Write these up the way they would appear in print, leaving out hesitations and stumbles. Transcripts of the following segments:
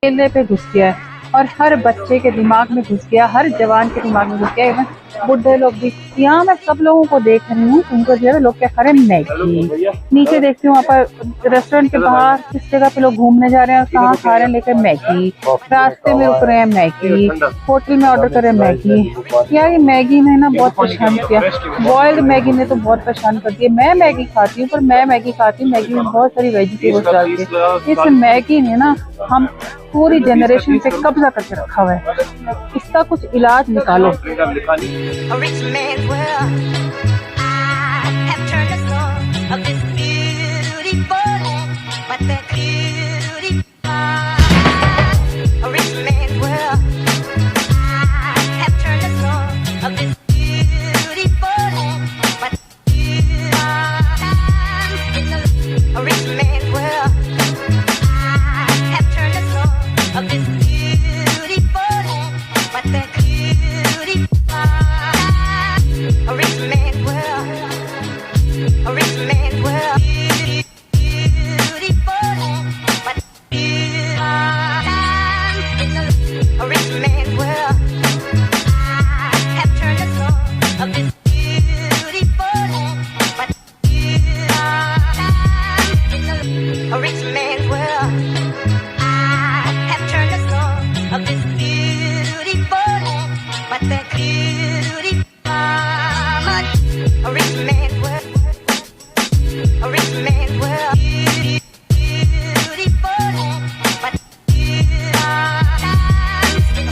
खेलने पे घुस गया है और हर बच्चे के दिमाग में घुस गया, हर जवान के दिमाग में घुस गया, इवन बुढ़े लोग भी। यहाँ मैं सब लोगों को देख रही हूँ, उनको जो है लोग क्या खा रहे हैं, मैगी। नीचे देखती हूँ वहाँ पर रेस्टोरेंट के बाहर किस जगह पे लोग घूमने जा रहे हैं और कहाँ खा रहे हैं, लेकर मैगी। रास्ते में रुक रहे हैं, मैगी। होटल में ऑर्डर कर रहे हैं, मैगी। यार ये मैगी ने ना बहुत परेशान किया, बॉइल्ड मैगी ने तो बहुत परेशान कर दिया। मैं मैगी खाती हूँ, पर मैं मैगी खाती हूँ मैगी में बहुत सारी वेजिटेबल्स डाल के। इस मैगी ने ना हम पूरी जनरेशन पे कब्जा करके रखा हुआ है, इसका कुछ इलाज निकालो।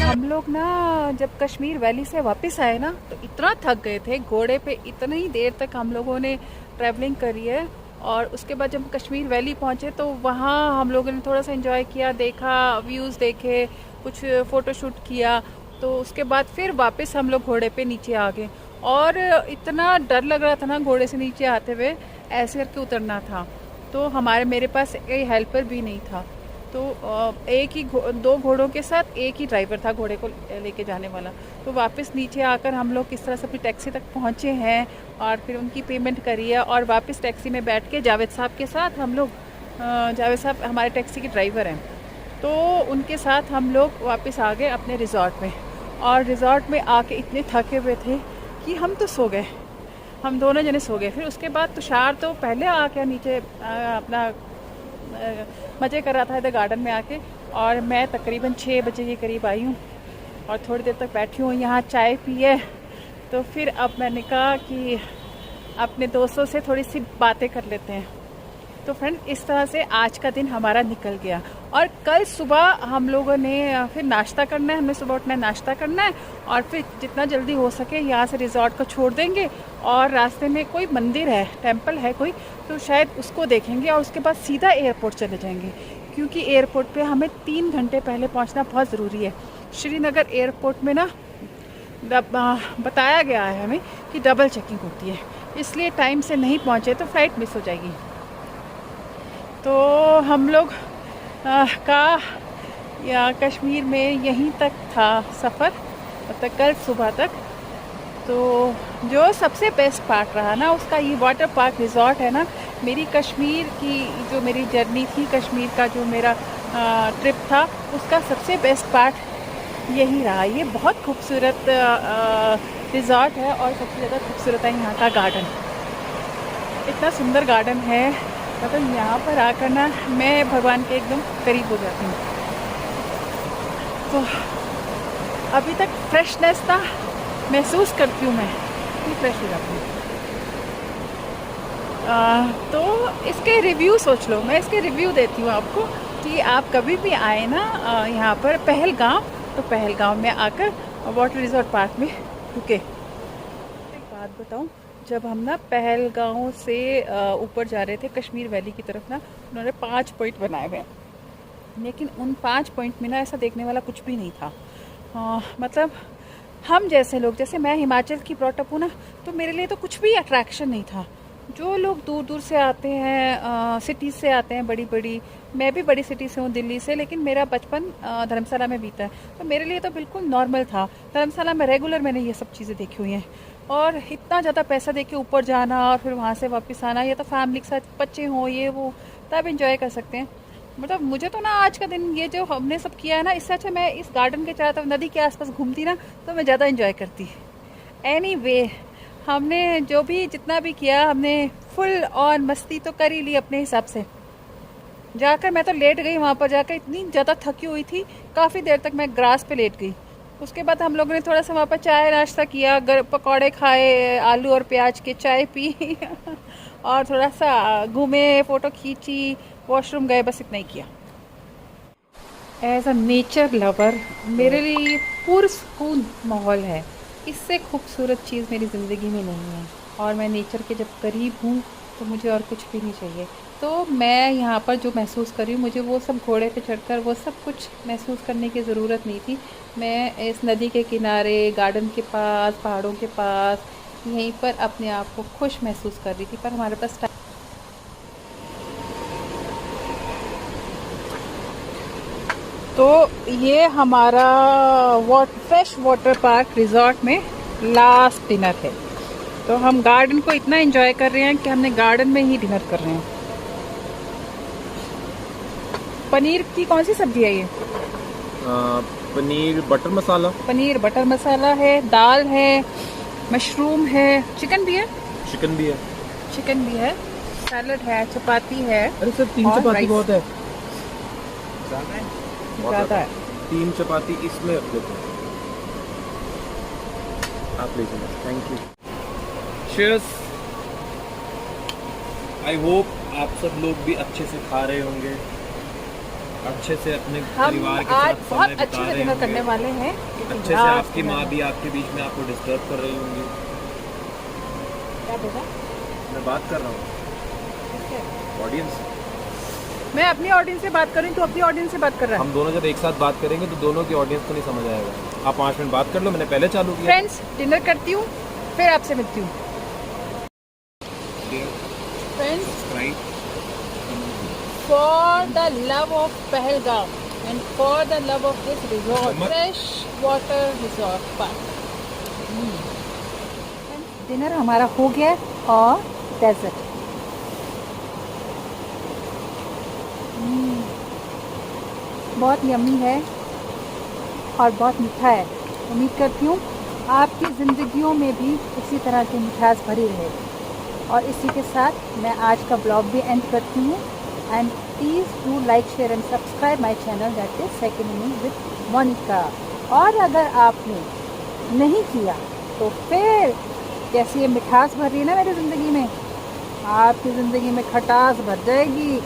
हम लोग ना जब कश्मीर वैली से वापस आए ना तो इतना थक गए थे, घोड़े पे इतनी देर तक हम लोगों ने ट्रैवलिंग करी है। और उसके बाद जब कश्मीर वैली पहुंचे तो वहाँ हम लोगों ने थोड़ा सा एंजॉय किया, देखा, व्यूज़ देखे, कुछ फ़ोटो शूट किया। तो उसके बाद फिर वापस हम लोग घोड़े पे नीचे आ गए और इतना डर लग रहा था ना घोड़े से नीचे आते हुए, ऐसे करके उतरना था। तो मेरे पास कोई हेल्पर भी नहीं था, तो एक ही दो घोड़ों के साथ एक ही ड्राइवर था घोड़े को लेके जाने वाला। तो वापस नीचे आकर हम लोग किस तरह से अपनी टैक्सी तक पहुँचे हैं और फिर उनकी पेमेंट करी है और वापस टैक्सी में बैठ के जावेद साहब के साथ हम लोग, जावेद साहब हमारे टैक्सी के ड्राइवर हैं, तो उनके साथ हम लोग वापस आ गए अपने रिज़ॉर्ट में। और रिज़ॉर्ट में आके इतने थके हुए थे कि हम तो सो गए, हम दोनों जने सो गए। फिर उसके बाद तुषार तो पहले आके नीचे अपना मज़े कर रहा था इधर गार्डन में आके, और मैं तकरीबन 6 बजे के करीब आई हूँ और थोड़ी देर तक बैठी हूँ यहाँ, चाय पिए। तो फिर अब मैंने कहा कि अपने दोस्तों से थोड़ी सी बातें कर लेते हैं। तो फ्रेंड, इस तरह से आज का दिन हमारा निकल गया। और कल सुबह हम लोगों ने फिर नाश्ता करना है, हमने सुबह उठना है, नाश्ता करना है और फिर जितना जल्दी हो सके यहाँ से रिज़ॉर्ट को छोड़ देंगे और रास्ते में कोई मंदिर है, टेंपल है कोई, तो शायद उसको देखेंगे और उसके बाद सीधा एयरपोर्ट चले जाएंगे, क्योंकि एयरपोर्ट पे हमें 3 घंटे पहले पहुँचना बहुत ज़रूरी है। श्रीनगर एयरपोर्ट में ना बताया गया है हमें कि डबल चेकिंग होती है, इसलिए टाइम से नहीं पहुँचे तो फ़्लाइट मिस हो जाएगी। तो हम लोग का या कश्मीर में यहीं तक था सफ़र, तक कल सुबह तक। तो जो सबसे बेस्ट पार्ट रहा ना उसका, ये वाटर पार्क रिज़ॉर्ट है ना, मेरी कश्मीर की जो मेरी जर्नी थी, कश्मीर का जो मेरा ट्रिप था, उसका सबसे बेस्ट पार्ट यही रहा। ये बहुत खूबसूरत रिज़ॉर्ट है और सबसे ज़्यादा खूबसूरत है यहाँ का गार्डन। इतना सुंदर गार्डन है, मतलब यहाँ पर आकर ना मैं भगवान के एकदम करीब हो जाती हूँ। तो अभी तक फ्रेशनेस ना महसूस करती हूँ, मैं इतनी फ्रेश हो जाती हूँ। तो इसके रिव्यू सोच लो, मैं इसके रिव्यू देती हूँ आपको कि आप कभी भी आए ना यहाँ पर पहलगाम, तो पहलगाम में आकर वाटर रिजॉर्ट पार्क में रुके। एक बात बताऊँ, जब हम ना पहलगांव से ऊपर जा रहे थे कश्मीर वैली की तरफ ना, उन्होंने 5 पॉइंट बनाए हुए हैं, लेकिन उन 5 पॉइंट में ना ऐसा देखने वाला कुछ भी नहीं था। मतलब हम जैसे लोग, जैसे मैं हिमाचल की ब्रॉटअप हूँ ना, तो मेरे लिए तो कुछ भी अट्रैक्शन नहीं था। जो लोग दूर दूर से आते हैं, सिटीज़ से आते हैं बड़ी बड़ी, मैं भी बड़ी सिटी से हूँ, दिल्ली से, लेकिन मेरा बचपन धर्मशाला में बीता है, तो मेरे लिए तो बिल्कुल नॉर्मल था। धर्मशाला में रेगुलर मैंने ये सब चीज़ें देखी हुई हैं। और इतना ज़्यादा पैसा दे के ऊपर जाना और फिर वहाँ से वापस आना, या तो फैमिली के साथ, बच्चे हों ये वो, तब इंजॉय कर सकते हैं। मतलब मुझे तो ना आज का दिन ये जो हमने सब किया है ना, इससे अच्छा मैं इस गार्डन के चारों तरफ नदी के आसपास घूमती ना तो मैं ज़्यादा एंजॉय करती। एनीवे, हमने जो भी जितना भी किया हमने फुल ऑन मस्ती तो कर ही ली अपने हिसाब से। जाकर मैं तो लेट गई वहाँ पर, जाकर इतनी ज़्यादा थकी हुई थी, काफ़ी देर तक मैं ग्रास पे लेट गई। उसके बाद हम लोगों ने थोड़ा सा वहाँ पर चाय नाश्ता किया, पकौड़े खाए, आलू और प्याज के चाय पी और थोड़ा सा घूमे, फ़ोटो खींची, वॉशरूम गए, बस इतना ही किया। एज अ नेचर लवर मेरे लिए ये पुरसकून माहौल है। इससे खूबसूरत चीज़ मेरी ज़िंदगी में नहीं है, और मैं नेचर के जब करीब हूँ तो मुझे और कुछ भी नहीं चाहिए। तो मैं यहाँ पर जो महसूस कर रही हूँ, मुझे वो सब घोड़े पे चढ़कर वो सब कुछ महसूस करने की ज़रूरत नहीं थी। मैं इस नदी के किनारे, गार्डन के पास, पहाड़ों के पास, यहीं पर अपने आप को खुश महसूस कर रही थी। पर हमारे पास तो ये हमारा फ्रेश वाटर पार्क रिजॉर्ट में लास्ट डिनर है। तो हम गार्डन को इतना एंजॉय कर रहे हैं कि हमने गार्डन में ही डिनर कर रहे हैं। पनीर की कौन सी सब्जी है ये? पनीर बटर मसाला। पनीर बटर मसाला है, दाल है, मशरूम है, चिकन भी है। चिकन भी है। चिकन भी है, सैलड है, चपाती है। अरे सर 3 चपाती बहुत है। ज़्यादा है। 3 चपाती इसमें रख देते हैं आप, लीजिए। Thank you. Cheers. I hope आप सब लोग भी अच्छे से खा रहे होंगे, अच्छे से अपने परिवार के आज साथ बहुत समय अच्छे बिता से रहे डिनर करने होंगे। वाले हैं। अच्छे से आपकी माँ भी आपके बीच में आपको डिस्टर्ब कर रही होंगी। क्या बोला? मैं बात कर रहा हूँ ऑडियंस। मैं अपनी ऑडियंस से बात कर रही हूँ, तो अपनी ऑडियंस से बात कर रहा है। हम दोनों जब एक साथ बात करेंगे तो दोनों की ऑडियंस को नहीं समझ आएगा। आप 5 मिनट बात कर लो, मैंने पहले चालू किया। फ्रेंड्स, डिनर करती हूँ, फिर आपसे मिलती हूँ। Friends, for the love of Pahalgam and for the love of this resort, fresh water resort park. Dinner हमारा हो गया और डेजर्ट। बहुत यम्मी है और बहुत मीठा है। उम्मीद करती हूँ आपकी ज़िंदगियों में भी इसी तरह की मिठास भरी रहे। और इसी के साथ मैं आज का ब्लॉग भी एंड करती हूँ। And please do like, share and subscribe my channel, that is second inning with Monika. और अगर आपने नहीं किया तो फिर जैसे ये मिठास भर रही है ना मेरी ज़िंदगी में, आपकी ज़िंदगी में खटास भर जाएगी।